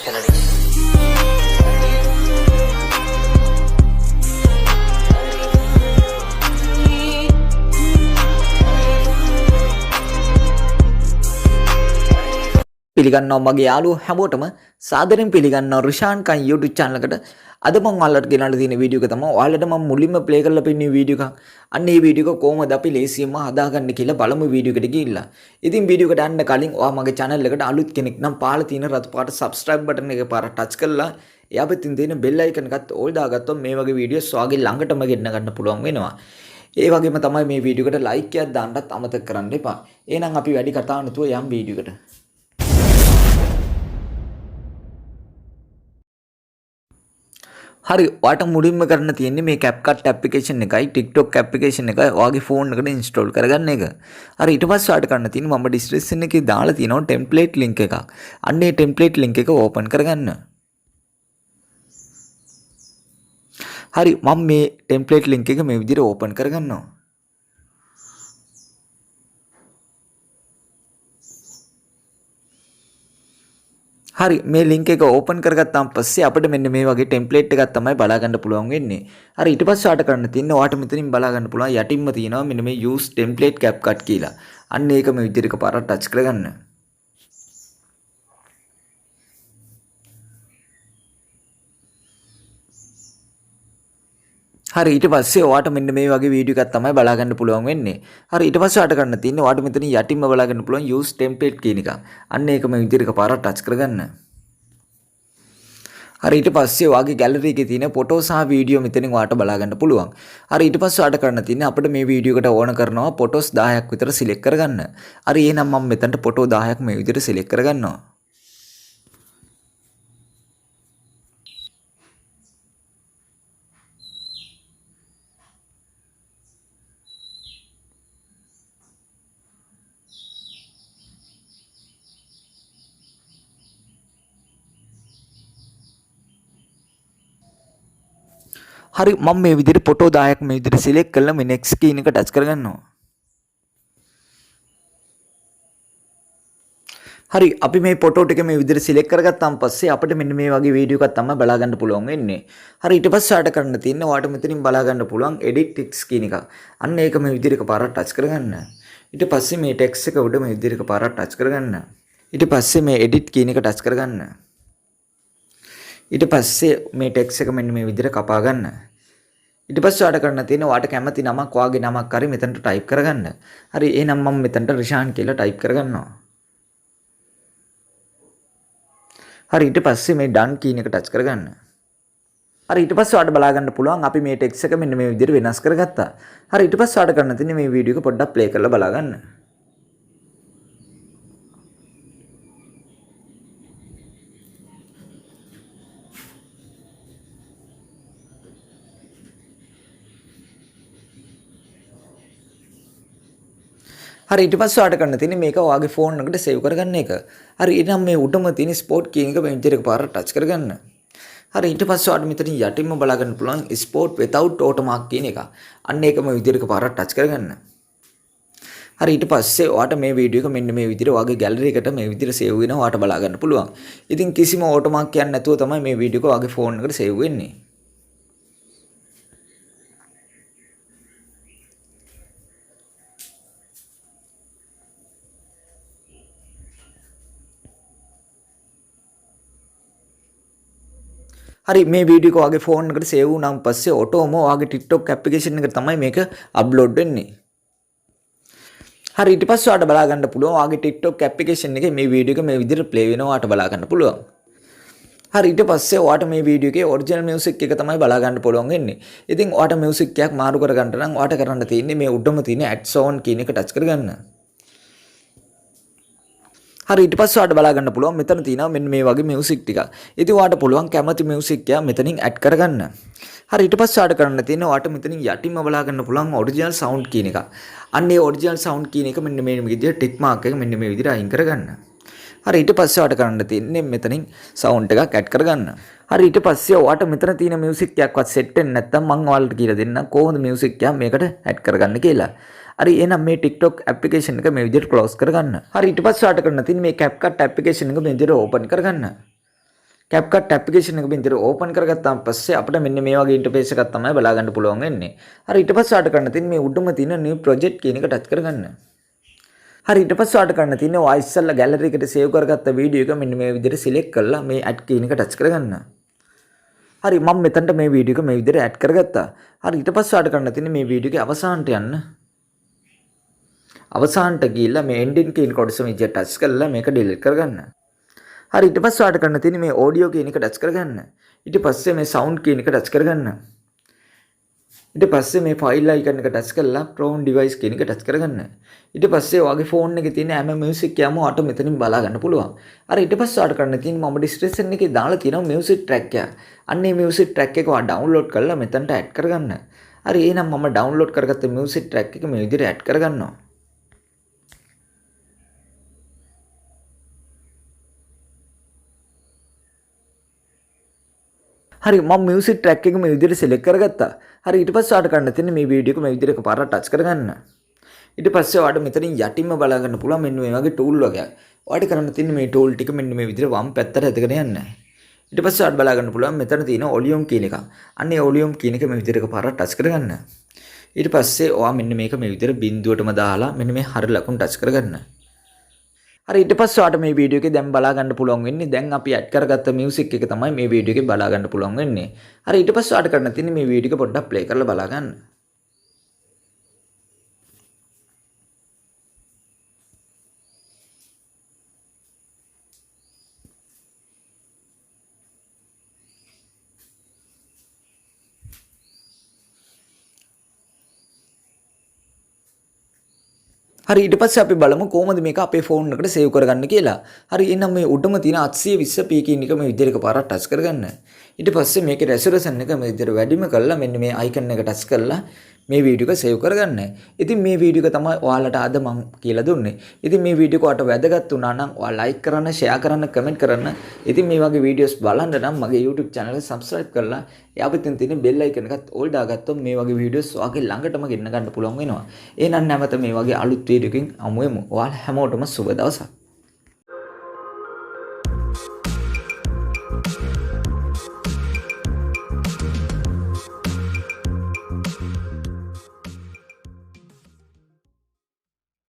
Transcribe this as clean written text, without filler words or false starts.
Trending. පිළිගන්නවා මගේ යාළුවෝ හැමෝටම සාදරයෙන් පිළිගන්නවා රිෂාන් කන් YouTube channel එකට. අද මම ඔයාලට ගෙනල්ලා තියෙන වීඩියෝ එක තමයි ඔයාලට මම මුලින්ම ප්ලේ කරලා පෙන්නන වීඩියෝ එකක්. අන්න ඒ වීඩියෝ එක කොහොමද අපි ලේසියෙන්ම හදාගන්න කියලා බලමු වීඩියෝ එකට ගිහිල්ලා. ඉතින් වීඩියෝ එකට යන්න කලින් ඔයා මගේ channel එකට අලුත් කෙනෙක් නම් පාලා තියෙන රතු පාට subscribe button එක පාර touch කරලා එයා පැත්තෙන් තියෙන bell icon එකත් ඕල් දාගත්තොත් මේ වගේ වීඩියෝස් ඔයාගේ ළඟටම ගෙන්න ගන්න පුළුවන් වෙනවා. ඒ වගේම තමයි මේ වීඩියෝ එකට like එකක් දාන්නත් අමතක කරන්න එපා. එහෙනම් අපි වැඩි කතා නැතුව යම් වීඩියෝ එකට. හරි ඔයාට මුලින්ම කරන්න තියෙන්නේ මේ Capcut application එකයි TikTok application එකයි ඔයාගේ phone එකට install කරගන්න එක. හරි ඊට පස්සේ ඔයාට කරන්න තියෙන්නේ මම description එකේ දාලා තියෙනවා template link එකක්. අන්න ඒ template link එක open කරගන්න. හරි මම මේ template link එක මේ විදිහට open කරගන්නවා. හරි මේ link එක open කරගත්තාන් පස්සේ අපිට මෙන්න මේ වගේ template එකක් තමයි බලා ගන්න පුළුවන් වෙන්නේ. හරි ඊට පස්සේ ඔයාට කරන්න තියෙන්නේ ඔයාට මෙතනින් බලා ගන්න පුළුවන් යටින්ම තියෙනවා මෙන්න මේ use template CapCut කියලා. අන්න ඒක මේ විදිහට එකපාරට touch කරගන්න. හරි ඊට පස්සේ ඔයාට මෙන්න මේ වගේ වීඩියෝ එකක් තමයි බලා ගන්න පුළුවන් වෙන්නේ. හරි ඊට පස්සේ ඔයාට කරන්න තියෙන්නේ ඔයාට මෙතන යටින්ම බලා ගන්න පුළුවන් use template කියන එක. අන්න ඒක මේ විදිහට එකපාරට touch කරගන්න. හරි ඊට පස්සේ ඔයාගේ gallery එකේ තියෙන ෆොටෝ සහ වීඩියෝ මෙතනින් ඔයාට බලා ගන්න පුළුවන්. හරි ඊට පස්සේ ඔයාට කරන්න තියෙන්නේ අපිට මේ වීඩියෝ එකට ඕන කරනවා ෆොටෝස් 10ක් විතර select කරගන්න. හරි එහෙනම් මම මෙතනට ෆොටෝ 10ක් මේ විදිහට select කරගන්නවා. හරි මම මේ විදිහට ෆොටෝ 10ක් මේ විදිහට සිලෙක්ට් කරලා මේ next කියන එක ටච් කරගන්නවා. හරි අපි මේ ෆොටෝ ටික මේ විදිහට සිලෙක්ට් කරගත්තාන් පස්සේ අපිට මෙන්න මේ වගේ වීඩියෝ එකක් තමයි බලා ගන්න පුළුවන් වෙන්නේ. හරි ඊට පස්සේ ආට කරන්න තියෙන්නේ ඔයාට මෙතනින් බලා ගන්න පුළුවන් edit text කියන එක. අන්න ඒක මේ විදිහට එකපාරක් ටච් කරගන්න. ඊට පස්සේ මේ text එක උඩ මේ විදිහට එකපාරක් ටච් කරගන්න. ඊට පස්සේ මේ edit කියන එක ටච් කරගන්න. ඊට පස්සේ මේ ටෙක්ස්ට් එක මෙන්න මේ විදිහට කපා ගන්න. ඊට පස්සේ ඔයාලට කරන්න තියෙන්නේ ඔයාට කැමති නමක් ඔයාගේ නමක් හරි මෙතනට ටයිප් කරගන්න. හරි එහෙනම් මම මෙතනට රිෂාන් කියලා ටයිප් කරගන්නවා. හරි ඊට පස්සේ මේ done කියන එක ටච් කරගන්න. හරි ඊට පස්සේ ඔයාලට බලා ගන්න පුළුවන් අපි මේ ටෙක්ස්ට් එක මෙන්න මේ විදිහට වෙනස් කරගත්තා. හරි ඊට පස්සේ ඔයාලට කරන්න තියෙන්නේ මේ වීඩියෝ එක පොඩ්ඩක් ප්ලේ කරලා බලා ගන්න. හරි ඊට පස්සේ ඔයාලට කරන්න තියෙන්නේ මේක ඔයාගේ ෆෝන් එකට සේව් කරගන්න එක. හරි ඊනම් මේ උඩම තියෙන ස්පෝට් කියන එක මේ විදිහට එකපාරට ටච් කරගන්න. හරි ඊට පස්සේ ඔයාලට මෙතනින් යටින්ම බලා ගන්න පුළුවන් ස්පෝට් without watermark කියන එක. අන්න ඒක මේ විදිහට එකපාරට ටච් කරගන්න. හරි ඊට පස්සේ ඔයාට මේ වීඩියෝ එක මෙන්න මේ විදිහට ඔයාගේ ගැලරි එකට මේ විදිහට සේව් වෙනවා ඔයාට බලා ගන්න පුළුවන්. ඉතින් කිසිම watermark එකක් නැතුව තමයි මේ වීඩියෝ එක ඔයාගේ ෆෝන් එකට සේව් වෙන්නේ. හරි මේ වීඩියෝ එක ඔයාගේ ෆෝන් එකට සේව් වුණාන් පස්සේ ඔටෝම ඔයාගේ TikTok application එකට තමයි මේක අප්ලෝඩ් වෙන්නේ. හරි ඊට පස්සේ ඔයාලට බලා ගන්න පුළුවන් ඔයාගේ TikTok application එකේ මේ වීඩියෝ එක මේ විදිහට ප්ලේ වෙනවා ඔයාලට බලා ගන්න පුළුවන්. හරි ඊට පස්සේ ඔයාලට මේ වීඩියෝ එකේ ඔරිජිනල් මියුසික් එක තමයි බලා ගන්න පුළුවන් වෙන්නේ. ඉතින් ඔයාලට මියුසික් එකක් මාරු කර ගන්න නම් ඔයාලට කරන්න තියෙන්නේ මේ උඩම තියෙන add sound කියන එක ටච් කරගන්න. හරි ඊට පස්සේ ඔයාලට බලා ගන්න පුළුවන් මෙතන තියෙනවා මෙන්න මේ වගේ මියුසික් ටිකක්. ඉතින් ඔයාලට පුළුවන් කැමති මියුසික් එකක් මෙතනින් ඇඩ් කරගන්න. හරි ඊට පස්සේ ඔයාලට කරන්න තියෙන්නේ ඔයාලට මෙතනින් යටින්ම බලා ගන්න පුළුවන් ඔරිජිනල් සවුන්ඩ් කියන එක. අන්න ඒ ඔරිජිනල් සවුන්ඩ් කියන එක මෙන්න මේ විදිහට ටික් මාක් එක මෙන්න මේ විදිහට අයින් කරගන්න. හරි ඊට පස්සේ ඔයාලට කරන්න තියෙන්නේ මෙතනින් සවුන්ඩ් එකක් ඇඩ් කරගන්න. හරි ඊට පස්සේ ඔයාලට මෙතන තියෙන මියුසික් එකක්වත් සෙට් වෙන්නේ නැත්නම් මම ඔයාලට කියලා දෙන්නම් කොහොමද මියුසික් එකක් මේකට ඇඩ් කරගන්න කියලා. හරි එහෙනම් මේ TikTok application එක මේ විදිහට close කරගන්න. හරි ඊට පස්සේ ඔයාලට කරන්න තියෙන්නේ මේ CapCut application එක මේ විදිහට open කරගන්න. CapCut ඇප්ලිකේෂන් එක විතර ඕපන් කරගත්තාම පස්සේ අපිට මෙන්න මේ වගේ ඉන්ටර්ෆේස් එකක් තමයි බලා ගන්න පුළුවන් වෙන්නේ. හරි ඊට පස්සේ ආට කරන්න තියෙන්නේ මේ උඩම තියෙන new project කියන එක ටච් කරගන්න. හරි ඊට පස්සේ ආට කරන්න තියෙන්නේ ඔයා ඉස්සෙල්ලා gallery එකට save කරගත්ත වීඩියෝ එක මෙන්න මේ විදිහට select කරලා මේ add කියන එක ටච් කරගන්න. හරි මම මෙතනට මේ වීඩියෝ එක මේ විදිහට add කරගත්තා. හරි ඊට පස්සේ ආට කරන්න තියෙන්නේ මේ වීඩියෝ එකේ අවසානට යන්න. අවසානට ගිහිල්ලා මේ ending කියන කොටස මේ විදිහට ටච් කරලා මේක delete කරගන්න. හරි ඊට පස්සේ ආට කරන්න තියෙන්නේ මේ audio කියන එක ටච් කරගන්න. ඊට පස්සේ මේ sound කියන එක ටච් කරගන්න. ඊට පස්සේ මේ file icon එක ටච් කරලා prone device කියන එක ටච් කරගන්න. ඊට පස්සේ ඔයාගේ phone එකේ තියෙන හැම music එකම ඔයාට මෙතනින් බලා ගන්න පුළුවන්. අර ඊට පස්සේ ඔයාට කරන්න තියෙන්නේ මම description එකේ දාලා තියෙනවා music track එක. අන්න මේ music track එක ඔයා download කරලා මෙතනට add කරගන්න. හරි එහෙනම් මම download කරගත්ත music track එක මේ විදිහට add කරගන්නවා. හරි මම මියුසික් ට්‍රැක් එක මේ විදිහට සිලෙක්ට් කරගත්තා. හරි ඊට පස්සේ ඔයාලට කරන්න තියෙන්නේ මේ වීඩියෝ එක මේ විදිහට එකපාරට ටච් කරගන්න. ඊට පස්සේ ඔයාලට මෙතනින් යටින්ම බලා ගන්න පුළුවන් මෙන්න මේ වගේ ටූල් වගේක්. ඔයාලට කරන්න තියෙන්නේ මේ ටූල් ටික මෙන්න මේ විදිහට වම් පැත්තට ඇදගෙන යන්න. ඊට පස්සේ ඔයාලට බලා ගන්න පුළුවන් මෙතන තියෙන වොලියුම් කියන එක. අන්න ඒ වොලියුම් කියන එක මේ විදිහට එකපාරට ටච් කරගන්න. ඊට පස්සේ ඔයා මෙන්න මේක මේ විදිහට බිඳුවටම දාලා මෙන්න මේ හරිය ලකුණු ටච් කරගන්න. හරි ඊට පස්සේ ඔයාලට මේ වීඩියෝ එකේ දැන් බලා ගන්න පුළුවන් වෙන්නේ දැන් අපි ඇඩ් කරගත්ත මියුසික් එක තමයි මේ වීඩියෝ එකේ බලා ගන්න පුළුවන් වෙන්නේ. හරි ඊට පස්සේ ඔයාලට කරන්න තියෙන්නේ මේ වීඩියෝ එක පොඩ්ඩක් ප්ලේ කරලා බලා ගන්න. හරි ඊට පස්සේ අපි බලමු කොහොමද මේක අපේ ෆෝන් එකට සේව් කරගන්න කියලා. හරි එහෙනම් මේ උඩම තියෙන 820p කියන එක මේ විදිහට එකපාරක් ටච් කරගන්න. ඊට පස්සේ මේකේ රෙසොලුෂන් එක මේ විදිහට වැඩිම කරලා මෙන්න මේ අයිකන් එක ටච් කරලා මේ වීඩියෝ එක සේව් කරගන්න. ඉතින් මේ වීඩියෝ එක තමයි ඔයාලට අද මම කියලා දුන්නේ. ඉතින් මේ වීඩියෝ එක ඔයාලට වැදගත් වුණා නම් ඔයා ලයික් කරන්න, ෂෙයා කරන්න, කමෙන්ට් කරන්න. ඉතින් මේ වගේ වීඩියෝස් බලන්න නම් මගේ YouTube channel එක subscribe කරලා එයා පිටින් තියෙන bell icon එකත් ඕල් දාගත්තොත් මේ වගේ වීඩියෝස් ඔයාගේ ළඟටම ගෙන්න ගන්න පුළුවන් වෙනවා. එහෙනම් නැවත මේ වගේ අලුත් වීඩියෝ එකකින් හමු වෙමු. ඔයාලා හැමෝටම සුබ දවසක්.